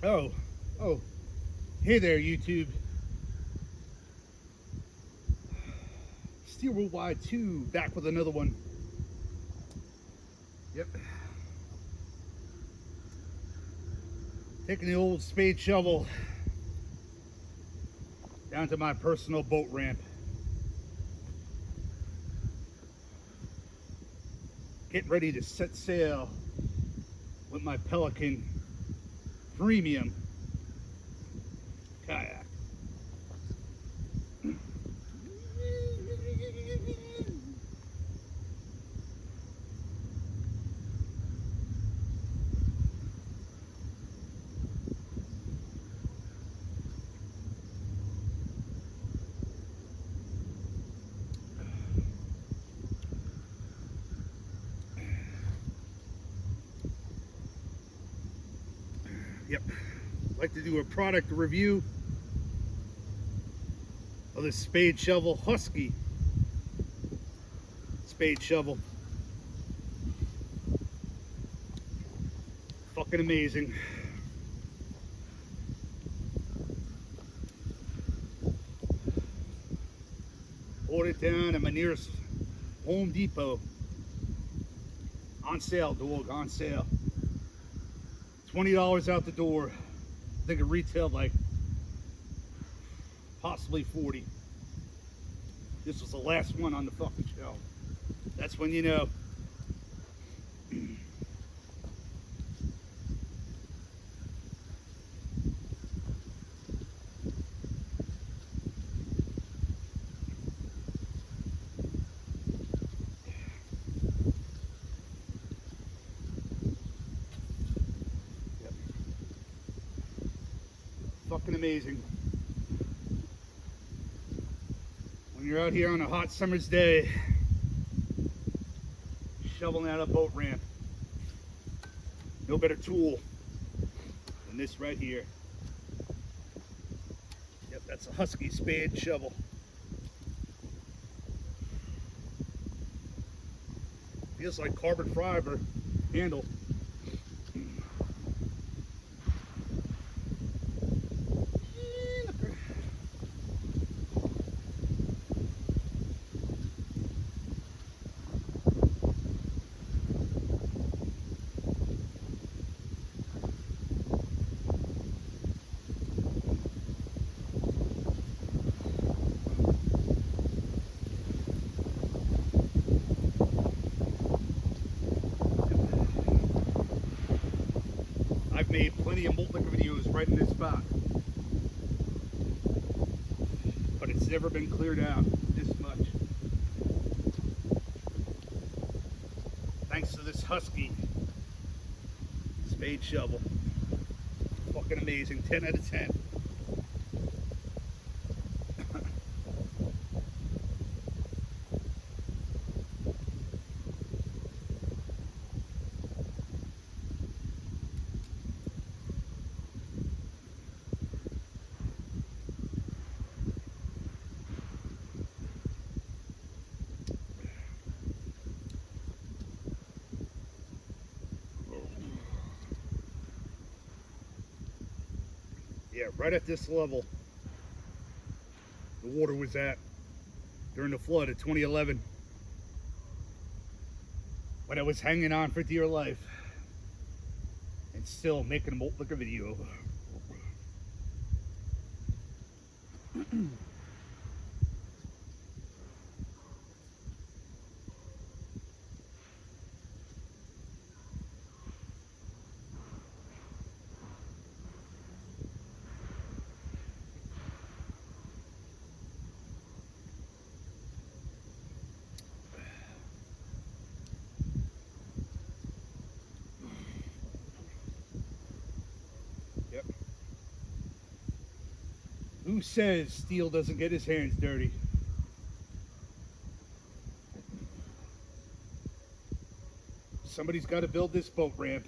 Oh, oh, hey there, YouTube. Steel Worldwide 2 back with another one. Yep. Taking the old spade shovel down to my personal boat ramp. Getting ready to set sail with my Pelican Premium kayak. Yep. I'd like to do a product review of this spade shovel, Husky spade shovel. Fucking amazing. Bought it down at my nearest Home Depot. On sale, dog, on sale. $20 out the door. I think it retailed like possibly 40. This was the last one on the fucking shelf. That's when you know. Yep. Fucking amazing. When you're out here on a hot summer's day, shoveling out a boat ramp, no better tool than this right here. Yep, that's a Husky spade shovel. Feels like carbon fiber handle. I've made plenty of Malt Liquor videos right in this spot, but it's never been cleared out this much. Thanks to this Husky spade shovel. Fucking amazing. 10 out of 10. Yeah, right at this level the water was at during the flood of 2011, when I was hanging on for dear life and still making a Malt Liquor video. Who says Steele doesn't get his hands dirty? Somebody's got to build this boat ramp.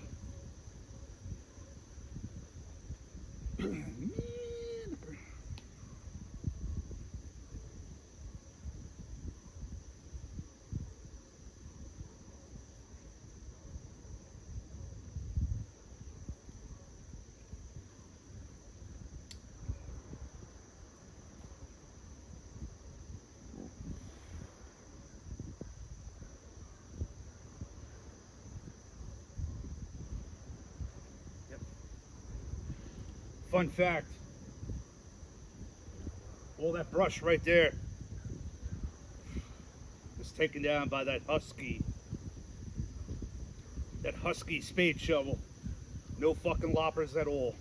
Fun fact, all that brush right there was taken down by that husky spade shovel. No fucking loppers at all.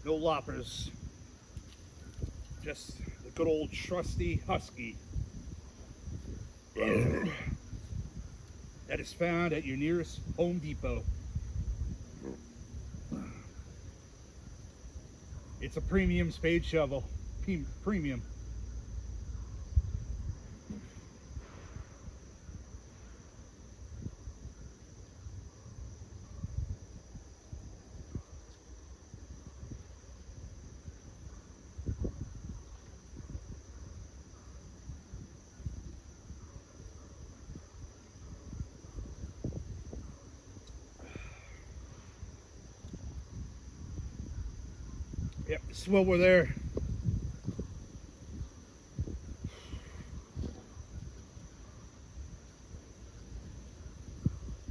No loppers. Just the good old trusty husky. That is found at your nearest Home Depot. It's a premium spade shovel. Premium. Yep, this is what we're there.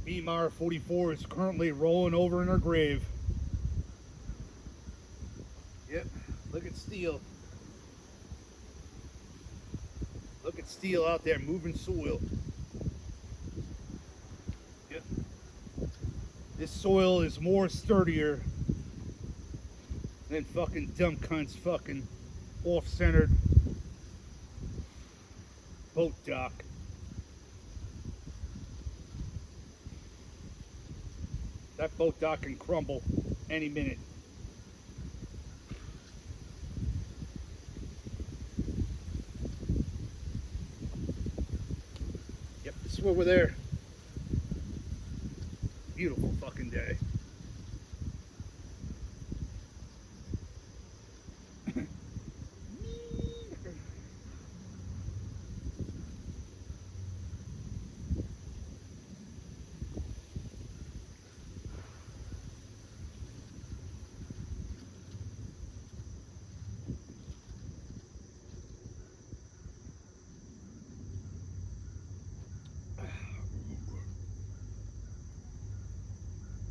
Meemar 44 is currently rolling over in her grave. Yep, look at Steele. Look at Steele out there moving soil. Yep. This soil is more sturdier than fucking dumb cunts fucking off-centered boat dock. That boat dock can crumble any minute. Yep, this is where we're there. Beautiful fucking day.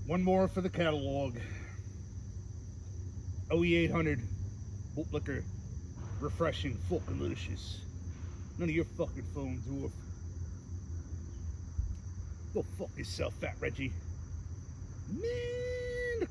One more for the catalog. OE 800 Malt Liquor, refreshing, full delicious. None of your fucking phones off. Go fuck yourself, Fat Reggie. Man.